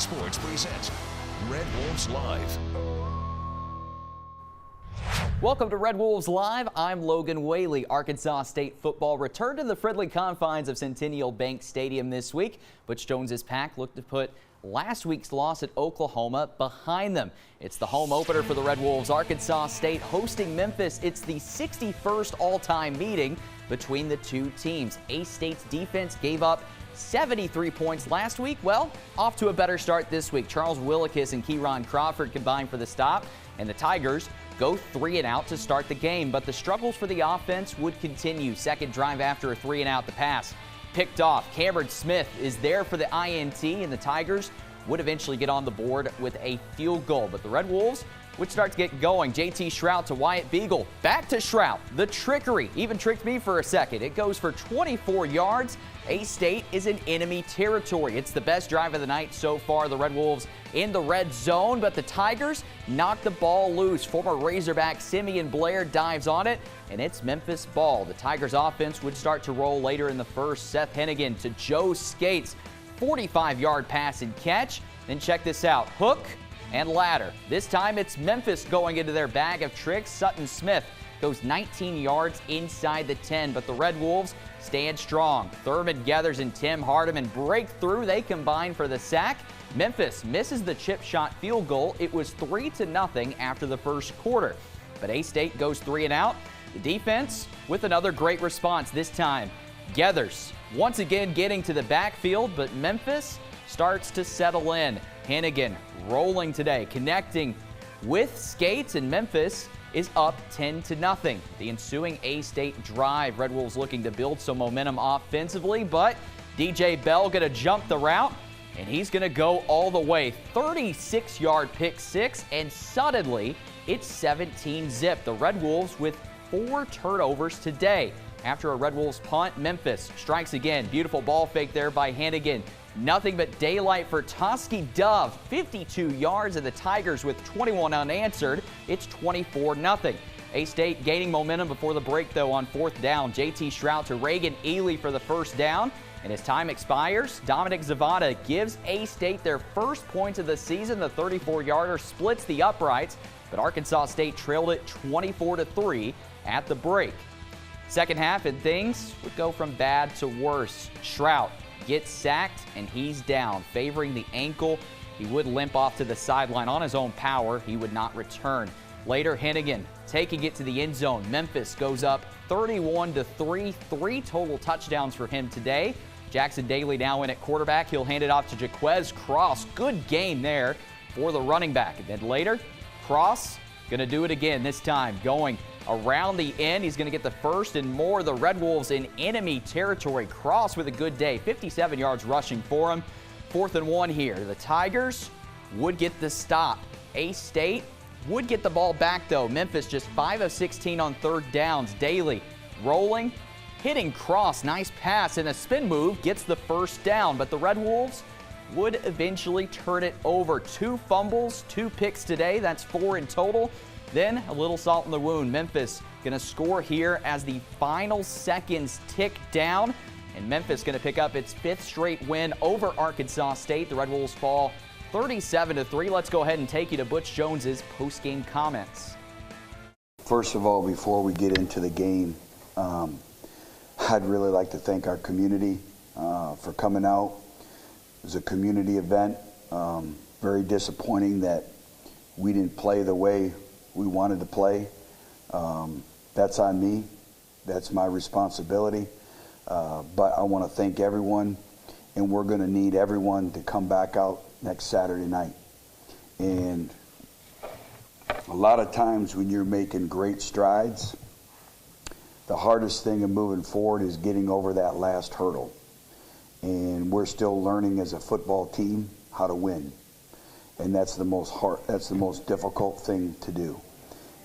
Sports presents Red Wolves Live. Welcome to Red Wolves Live. I'm Logan Whaley. Arkansas State football returned to the friendly confines of Centennial Bank Stadium this week. Butch Jones's Pack looked to put last week's loss at Oklahoma behind them. It's the home opener for the Red Wolves. Arkansas State hosting Memphis. It's the 61st all-time meeting between the two teams. A-State's defense gave up 73 points last week. Well, off to a better start this week. Charles Willikis and Keyron Crawford combined for the stop, and the Tigers go 3-and-out to start the game. But the struggles for the offense would continue. Second drive after a 3-and-out, the pass picked off. Cameron Smith is there for the INT, and the Tigers would eventually get on the board with a field goal. But the Red Wolves would start to get going. JT Shrout to Wyatt Beagle. Back to Shrout. The trickery even tricked me for a second. It goes for 24 yards. A-State is in enemy territory. It's the best drive of the night so far. The Red Wolves in the red zone, but the Tigers knock the ball loose. Former Razorback Simeon Blair dives on it, and it's Memphis ball. The Tigers offense would start to roll later in the first. Seth Hennigan to Joe Skates. 45-yard pass and catch. Then check this out. Hook and ladder. This time it's Memphis going into their bag of tricks. Sutton Smith goes 19 yards inside the 10, but the Red Wolves stand strong. Thurman Gathers and Tim Hardiman break through. They combine for the sack. Memphis misses the chip shot field goal. It was 3-0 after the first quarter, but A-State goes 3-and-out. The defense with another great response this time. Gathers once again getting to the backfield, but Memphis starts to settle in. Hennigan rolling today, connecting with Skates, and Memphis is up 10-0. The ensuing A-State drive, Red Wolves looking to build some momentum offensively, but DJ Bell going to jump the route, and he's going to go all the way. 36-yard pick six, and suddenly it's 17-zip. The Red Wolves with 4 turnovers today. After a Red Wolves punt, Memphis strikes again. Beautiful ball fake there by Hennigan. Nothing but daylight for Toski Dove. 52 yards, and the Tigers with 21 unanswered. It's 24-0. A-State gaining momentum before the break, though, on 4th down. JT Shrout to Reagan Ely for the first down. And as time expires, Dominic Zavada gives A-State their first points of the season. The 34-yarder splits the uprights, but Arkansas State trailed it 24-3 at the break. Second half, and things would go from bad to worse. Shrout gets sacked, and he's down. Favoring the ankle, he would limp off to the sideline on his own power. He would not return. Later, Hennigan taking it to the end zone. Memphis goes up 31-3. 3 total touchdowns for him today. Jackson Daly now in at quarterback. He'll hand it off to Jaquez Cross. Good game there for the running back. And then later, Cross going to do it again, this time going around the end. He's going to get the first and more. The Red Wolves in enemy territory. Cross with a good day. 57 yards rushing for him. 4th and 1 here. The Tigers would get the stop. A-State would get the ball back, though. Memphis just 5 of 16 on 3rd downs. Daly rolling, hitting Cross. Nice pass, and a spin move gets the first down. But the Red Wolves would eventually turn it over. 2 fumbles, 2 picks today. That's 4 in total. Then a little salt in the wound. Memphis going to score here as the final seconds tick down. And Memphis going to pick up its 5th straight win over Arkansas State. The Red Wolves fall 37-3. Let's go ahead and take you to Butch Jones's post-game comments. First of all, before we get into the game, I'd really like to thank our community for coming out. It was a community event. Very disappointing that we didn't play the way we wanted to play. That's on me. That's my responsibility. But I want to thank everyone, and we're going to need everyone to come back out next Saturday night. And a lot of times when you're making great strides, the hardest thing in moving forward is getting over that last hurdle. And we're still learning as a football team how to win. And that's the most difficult thing to do.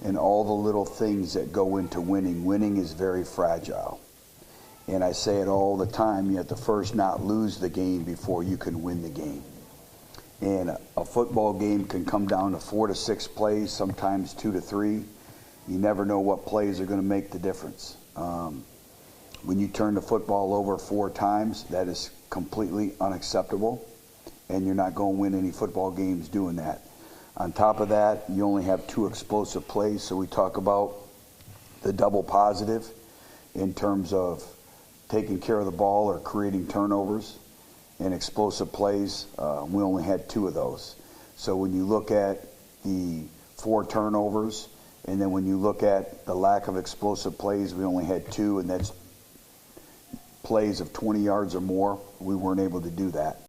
And all the little things that go into winning. Winning is very fragile. And I say it all the time, you have to first not lose the game before you can win the game. And a football game can come down to 4 to 6 plays, sometimes 2 to 3. You never know what plays are going to make the difference. When you turn the football over 4 times, that is completely unacceptable. and you're not going to win any football games doing that. On top of that, you only have 2 explosive plays, so we talk about the double positive in terms of taking care of the ball or creating turnovers and explosive plays. We only had 2 of those. So when you look at the 4 turnovers, and then when you look at the lack of explosive plays, we only had 2, and that's plays of 20 yards or more. We weren't able to do that.